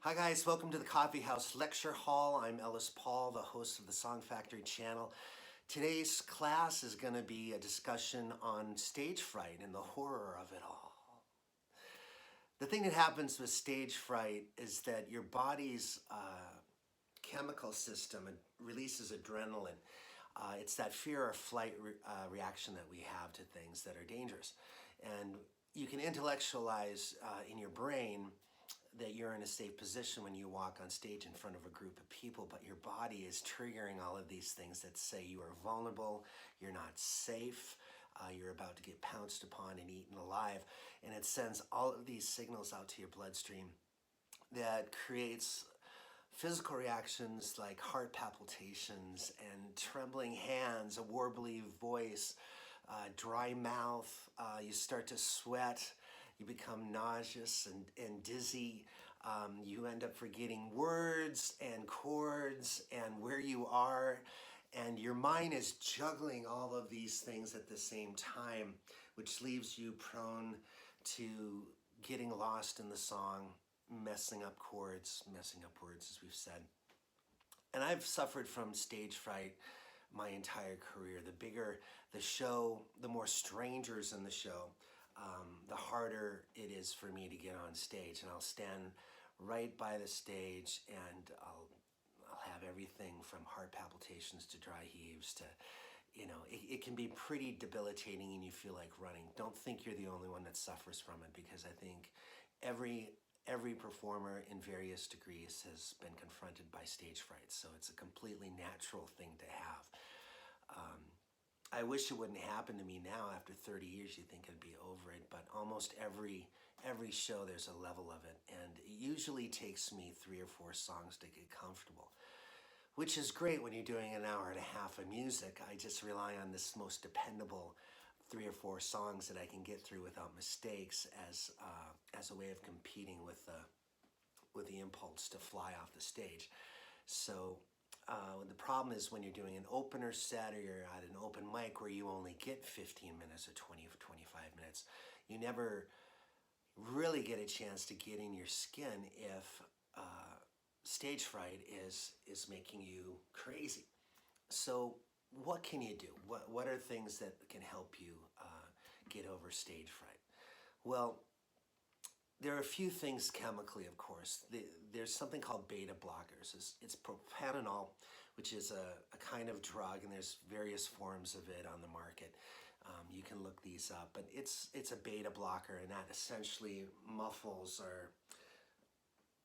Hi guys, welcome to the Coffee House Lecture Hall. I'm Ellis Paul, the host of the Song Factory channel. Today's class is going to be a discussion on stage fright and the horror of it all. The thing that happens with stage fright is that your body's chemical system releases adrenaline. It's that fear or flight reaction that we have to things that are dangerous. And you can intellectualize in your brain that you're in a safe position when you walk on stage in front of a group of people, but your body is triggering all of these things that say you are vulnerable, you're not safe, you're about to get pounced upon and eaten alive. And it sends all of these signals out to your bloodstream that creates physical reactions like heart palpitations and trembling hands, a warbly voice, dry mouth, you start to sweat, you become nauseous and dizzy, you end up forgetting words and chords and where you are, and your mind is juggling all of these things at the same time, which leaves you prone to getting lost in the song, messing up chords, messing up words, as we've said. And I've suffered from stage fright my entire career. The bigger the show, the more strangers in the show, the harder it is for me to get on stage. And I'll stand right by the stage and I'll have everything from heart palpitations to dry heaves to, it can be pretty debilitating and you feel like running. Don't think you're the only one that suffers from it, because I think every performer in various degrees has been confronted by stage fright. So it's a completely natural thing to have. I wish it wouldn't happen to me now. After 30 years, you think I'd be over it, but almost every show there's a level of it, and it usually takes me 3 or 4 songs to get comfortable, which is great when you're doing an hour and a half of music. I just rely on this most dependable 3 or 4 songs that I can get through without mistakes as a way of competing with the impulse to fly off the stage. So the problem is when you're doing an opener set or you're at an open mic where you only get 15 minutes or 20 or 25 minutes, you never really get a chance to get in your skin if stage fright is making you crazy. So what can you do? What are things that can help you get over stage fright? Well, there are a few things chemically, of course. There's something called beta blockers. It's propanol, which is a kind of drug, and there's various forms of it on the market. You can look these up, but it's a beta blocker, and that essentially muffles or,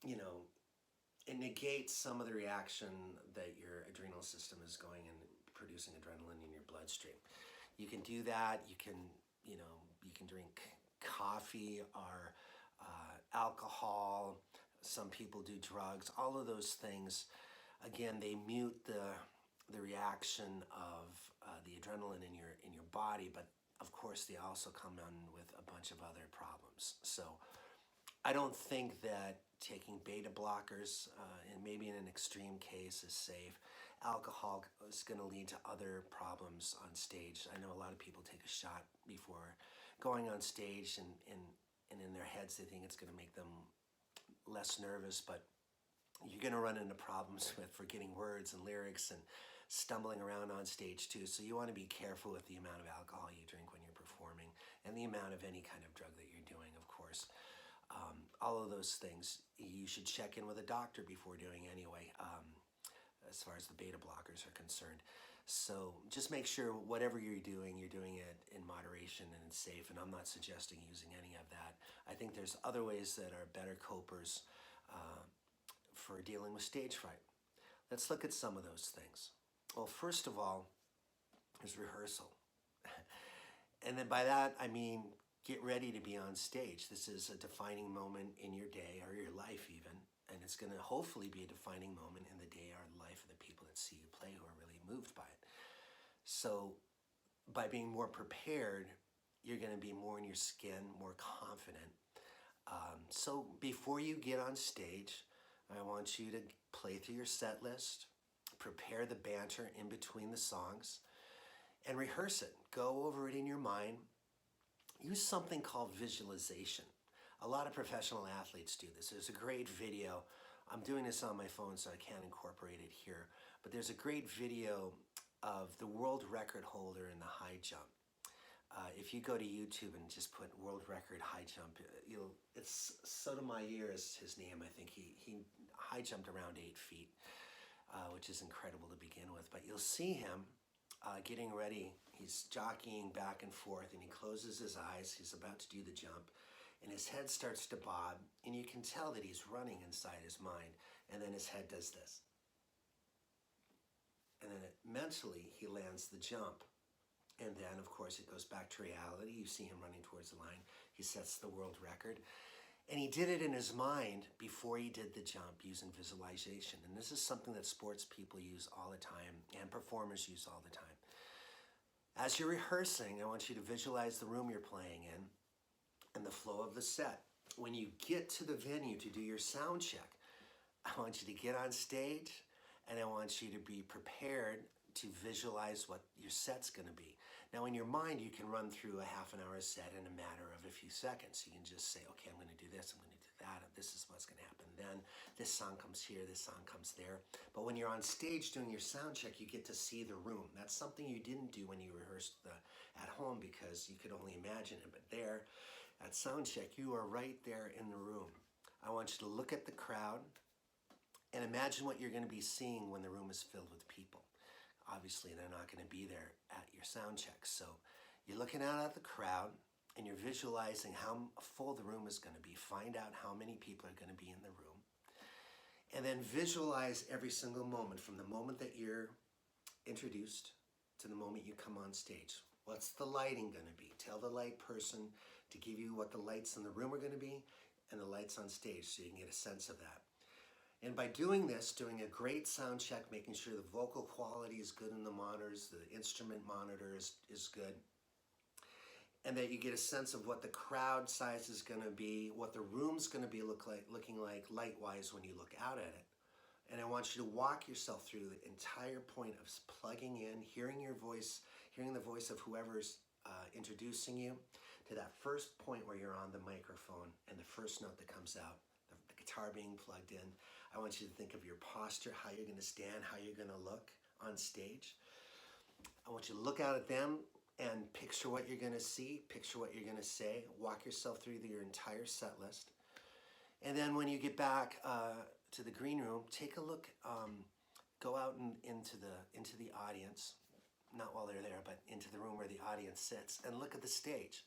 it negates some of the reaction that your adrenal system is going and producing adrenaline in your bloodstream. You can do that. You can drink coffee or alcohol. Some people do drugs. All of those things, again, they mute the reaction of the adrenaline in your body, but of course they also come in with a bunch of other problems. So I don't think that taking beta blockers, and maybe in an extreme case, is safe. Alcohol is going to lead to other problems on stage. I know a lot of people take a shot before going on stage, and in their heads they think it's going to make them less nervous, but you're going to run into problems with forgetting words and lyrics and stumbling around on stage too. So you want to be careful with the amount of alcohol you drink when you're performing, and the amount of any kind of drug that you're doing, of course. All of those things you should check in with a doctor before doing anyway, as far as the beta blockers are concerned. So just make sure whatever you're doing it in moderation and it's safe, and I'm not suggesting using any of that. I think there's other ways that are better copers for dealing with stage fright. Let's look at some of those things. Well, first of all, there's rehearsal. And then by that, I mean, get ready to be on stage. This is a defining moment in your day or your life even, and it's going to hopefully be a defining moment in the day or life of the people that see you play who are really moved by it. So by being more prepared, you're going to be more in your skin, more confident. So before you get on stage, I want you to play through your set list, prepare the banter in between the songs, and rehearse it. Go over it in your mind. Use something called visualization. A lot of professional athletes do this. There's a great video I'm doing this on my phone, so I can't incorporate it here. But there's a great video of the world record holder in the high jump. If you go to YouTube and just put world record high jump, it's Sotomayor is his name, I think. He high jumped around 8 feet, which is incredible to begin with. But you'll see him getting ready. He's jockeying back and forth, and he closes his eyes. He's about to do the jump, and his head starts to bob, and you can tell that he's running inside his mind. And then his head does this. And then mentally, he lands the jump. And then, of course, it goes back to reality. You see him running towards the line. He sets the world record. And he did it in his mind before he did the jump using visualization. And this is something that sports people use all the time and performers use all the time. As you're rehearsing, I want you to visualize the room you're playing in and the flow of the set. When you get to the venue to do your sound check, I want you to get on stage and I want you to be prepared to visualize what your set's going to be. Now, in your mind, you can run through a half an hour set in a matter of a few seconds. You can just say, okay, I'm going to do this, I'm going to do that, this is what's going to happen then. This song comes here, this song comes there. But when you're on stage doing your sound check, you get to see the room. That's something you didn't do when you rehearsed at home because you could only imagine it. But there, at sound check, you are right there in the room. I want you to look at the crowd and imagine what you're going to be seeing when the room is filled with people. Obviously, they're not going to be there at your sound check. So you're looking out at the crowd and you're visualizing how full the room is going to be. Find out how many people are going to be in the room. And then visualize every single moment from the moment that you're introduced to the moment you come on stage. What's the lighting going to be? Tell the light person to give you what the lights in the room are going to be and the lights on stage so you can get a sense of that. And by doing this, doing a great sound check, making sure the vocal quality is good in the monitors, the instrument monitor is good, and that you get a sense of what the crowd size is going to be, what the room's going to be looking like light-wise when you look out at it. And I want you to walk yourself through the entire point of plugging in, hearing your voice, hearing the voice of whoever's introducing you, to that first point where you're on the microphone and the first note that comes out, the guitar being plugged in. I want you to think of your posture, how you're going to stand, how you're going to look on stage. I want you to look out at them and picture what you're going to see, picture what you're going to say, walk yourself through your entire set list. And then when you get back to the green room, take a look, go out into the audience, not while they're there, but into the room where the audience sits, and look at the stage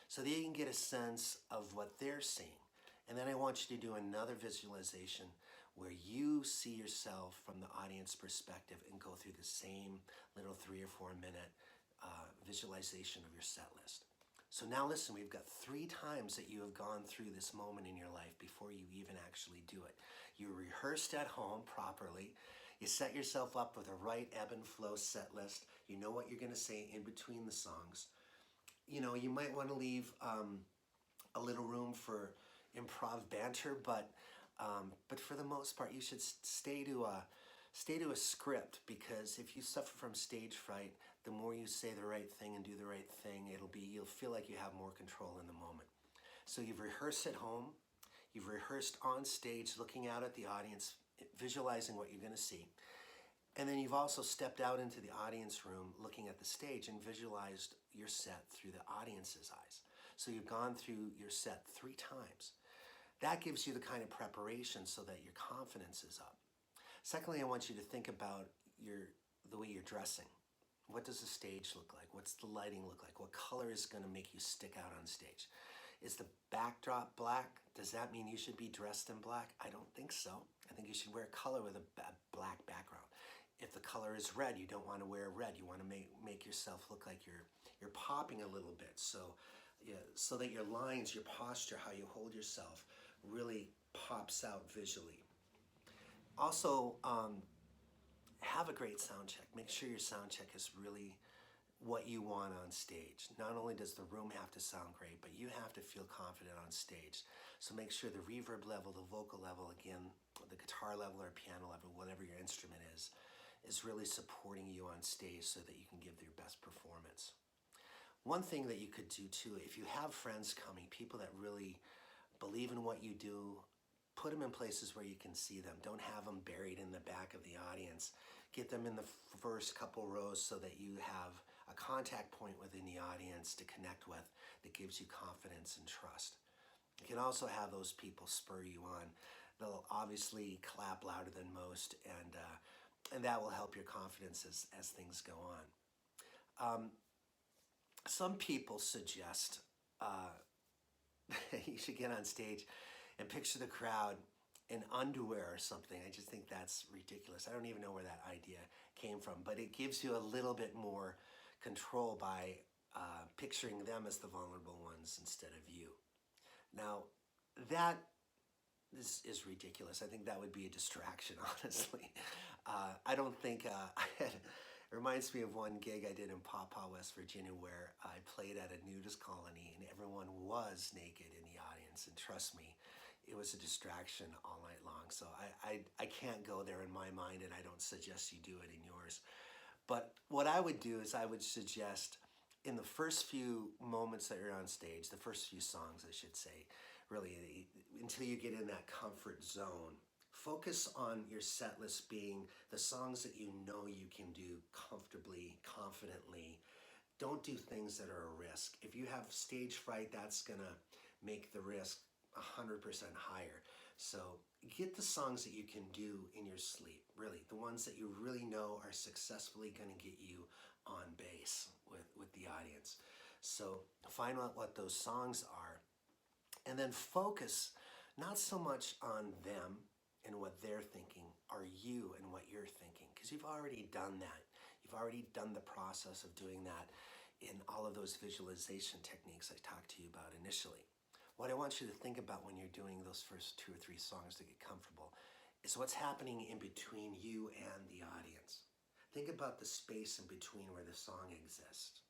so that you can get a sense of what they're seeing. And then I want you to do another visualization where you see yourself from the audience perspective and go through the same little 3 or 4 minute visualization of your set list. So now listen, we've got 3 times that you have gone through this moment in your life before you even actually do it. You rehearsed at home properly. You set yourself up with a right ebb and flow set list. You know what you're going to say in between the songs. You know, you might want to leave a little room for improv banter, but for the most part, you should stay to a script, because if you suffer from stage fright, the more you say the right thing and do the right thing, you'll feel like you have more control in the moment. So you've rehearsed at home, you've rehearsed on stage, looking out at the audience, visualizing what you're going to see, and then you've also stepped out into the audience room, looking at the stage, and visualized your set through the audience's eyes. So you've gone through your set 3 times. That gives you the kind of preparation so that your confidence is up. Secondly, I want you to think about the way you're dressing. What does the stage look like? What's the lighting look like? What color is going to make you stick out on stage? Is the backdrop black? Does that mean you should be dressed in black? I don't think so. I think you should wear color with a black background. If the color is red, you don't want to wear red. You want to make yourself look like you're popping a little bit, so that your lines, your posture, how you hold yourself really pops out visually. Also, have a great sound check. Make sure your sound check is really what you want on stage. Not only does the room have to sound great, but you have to feel confident on stage. So make sure the reverb level, the vocal level, again, the guitar level or piano level, whatever your instrument is really supporting you on stage so that you can give your best performance. One thing that you could do too, if you have friends coming, people that really believe in what you do, put them in places where you can see them. Don't have them buried in the back of the audience. Get them in the first couple rows so that you have a contact point within the audience to connect with that gives you confidence and trust. You can also have those people spur you on. They'll obviously clap louder than most, and that will help your confidence as things go on. Some people suggest you should get on stage and picture the crowd in underwear or something. I just think that's ridiculous. I don't even know where that idea came from, but it gives you a little bit more control by picturing them as the vulnerable ones instead of you. Now, that is ridiculous. I think that would be a distraction, honestly. I don't think, it reminds me of one gig I did in Paw, West Virginia, where I played at a nudist colony and everyone was naked in the audience. And trust me, it was a distraction all night long. So I can't go there in my mind, and I don't suggest you do it in yours. But what I would do is I would suggest in the first few moments that you're on stage, the first few songs, I should say, really, until you get in that comfort zone, focus on your set list being the songs that you know you can do comfortably, confidently. Don't do things that are a risk. If you have stage fright, that's gonna make the risk 100% higher. So get the songs that you can do in your sleep, really. The ones that you really know are successfully gonna get you on base with the audience. So find out what those songs are, and then focus not so much on them and what they're thinking, are you and what you're thinking, because you've already done that. You've already done the process of doing that in all of those visualization techniques I talked to you about initially. What I want you to think about when you're doing those first 2 or 3 songs to get comfortable is what's happening in between you and the audience. Think about the space in between where the song exists,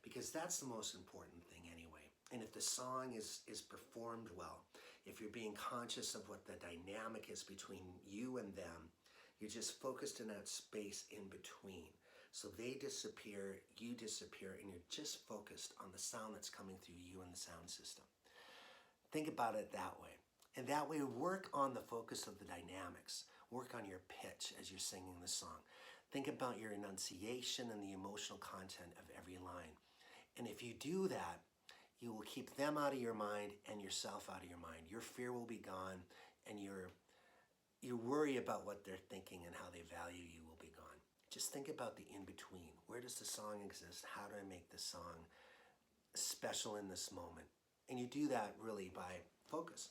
because that's the most important thing anyway. And if the song is performed well, if you're being conscious of what the dynamic is between you and them, you're just focused in that space in between. So they disappear, you disappear, and you're just focused on the sound that's coming through you and the sound system. Think about it that way. And that way, work on the focus of the dynamics. Work on your pitch as you're singing the song. Think about your enunciation and the emotional content of every line. And if you do that, you will keep them out of your mind and yourself out of your mind. Your fear will be gone, and your worry about what they're thinking and how they value you will be gone. Just think about the in-between. Where does the song exist? How do I make the song special in this moment? And you do that really by focus,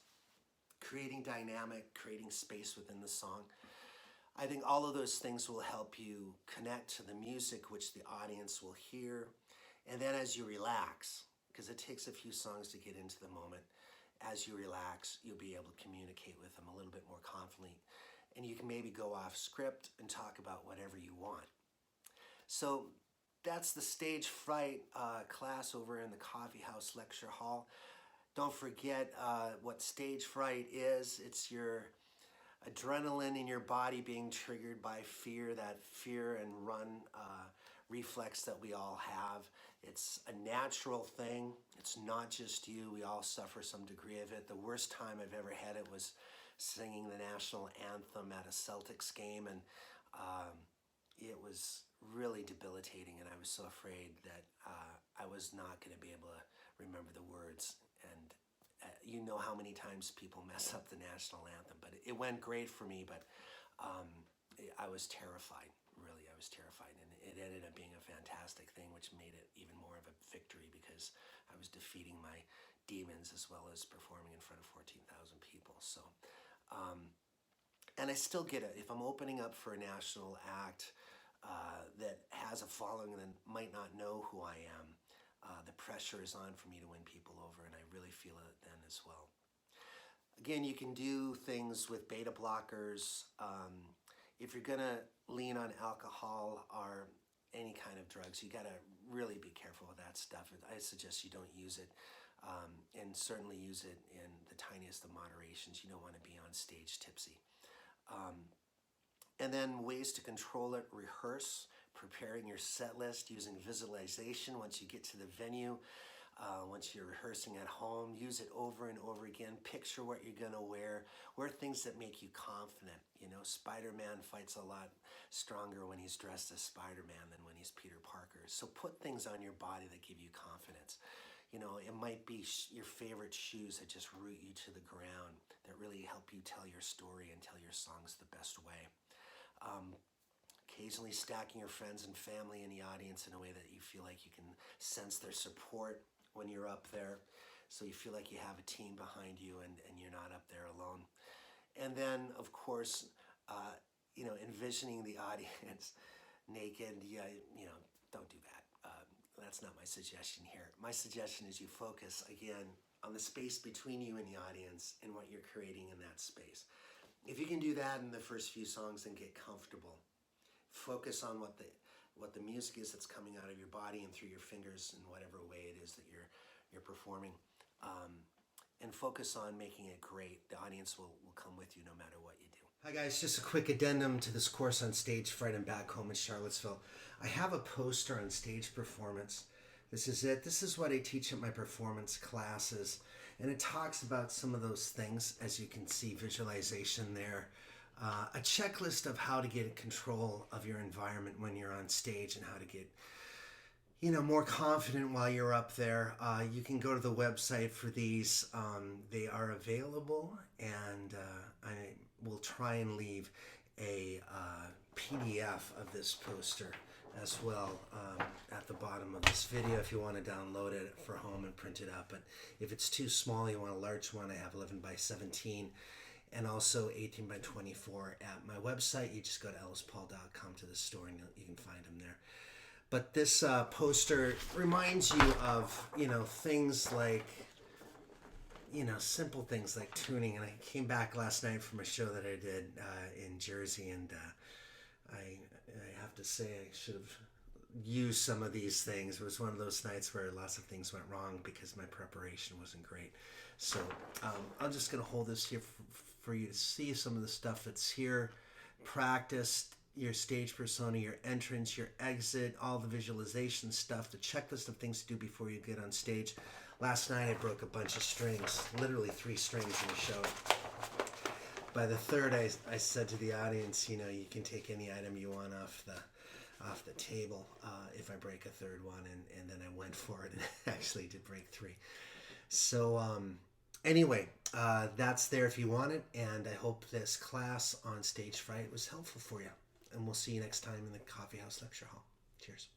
creating dynamic, creating space within the song. I think all of those things will help you connect to the music, which the audience will hear. And then as you relax, because it takes a few songs to get into the moment, as you relax, you'll be able to communicate with them a little bit more confidently. And you can maybe go off script and talk about whatever you want. So that's the Stage Fright class over in the Coffee House Lecture Hall. Don't forget what stage fright is. It's your adrenaline in your body being triggered by fear, that fear and run reflex that we all have. It's a natural thing. It's not just you. We all suffer some degree of it. The worst time I've ever had it was singing the national anthem at a Celtics game, and it was really debilitating, and I was so afraid that I was not going to be able to remember the words. And you know how many times people mess up the national anthem, but it went great for me, but I was terrified, really, I was terrified, and it ended up being a fantastic thing, which made it even more of a victory because I was defeating my demons as well as performing in front of 14,000 people. So, and I still get it. If I'm opening up for a national act that has a following that might not know who I am, the pressure is on for me to win people over, and I really feel it then as well. Again, you can do things with beta blockers. If you're gonna lean on alcohol or any kind of drugs, you gotta really be careful with that stuff. I suggest you don't use it, and certainly use it in the tiniest of moderations. You don't want to be on stage tipsy. And then ways to control it: rehearse, preparing your set list, using visualization once you get to the venue. Once you're rehearsing at home, use it over and over again. Picture what you're gonna wear. Wear things that make you confident. You know, Spider-Man fights a lot stronger when he's dressed as Spider-Man than when he's Peter Parker. So put things on your body that give you confidence. You know, it might be your favorite shoes that just root you to the ground, that really help you tell your story and tell your songs the best way. Occasionally stacking your friends and family in the audience in a way that you feel like you can sense their support when you're up there, so you feel like you have a team behind you and you're not up there alone. And then, of course, you know, envisioning the audience naked, yeah, you know, don't do that. That's not my suggestion here. My suggestion is you focus, again, on the space between you and the audience and what you're creating in that space. If you can do that in the first few songs, then get comfortable. Focus on what the music is that's coming out of your body and through your fingers in whatever way it is that you're performing. And focus on making it great. The audience will come with you no matter what you do. Hi guys, just a quick addendum to this course on stage fright and back home in Charlottesville. I have a poster on stage performance. This is it. This is what I teach at my performance classes. And it talks about some of those things, as you can see, visualization there. A checklist of how to get control of your environment when you're on stage and how to get, you know, more confident while you're up there. You can go to the website for these. They are available, and I will try and leave a PDF of this poster as well at the bottom of this video if you want to download it for home and print it out. But if it's too small, you want a large one, I have 11 by 17 and also 18 by 24 at my website. You just go to ellispaul.com to the store and you can find them there. But this poster reminds you of, you know, things like, you know, simple things like tuning. And I came back last night from a show that I did in Jersey, and I have to say I should have used some of these things. It was one of those nights where lots of things went wrong because my preparation wasn't great. So I'm just going to hold this here for you to see some of the stuff that's here. Practice your stage persona, your entrance, your exit, all the visualization stuff, the checklist of things to do before you get on stage. Last night I broke a bunch of strings, literally 3 strings in the show. By the third, I said to the audience, you know, you can take any item you want off the table if I break a third one, and then I went for it and actually did break 3. So anyway, that's there if you want it, and I hope this class on stage fright was helpful for you. And we'll see you next time in the Coffee House Lecture Hall. Cheers.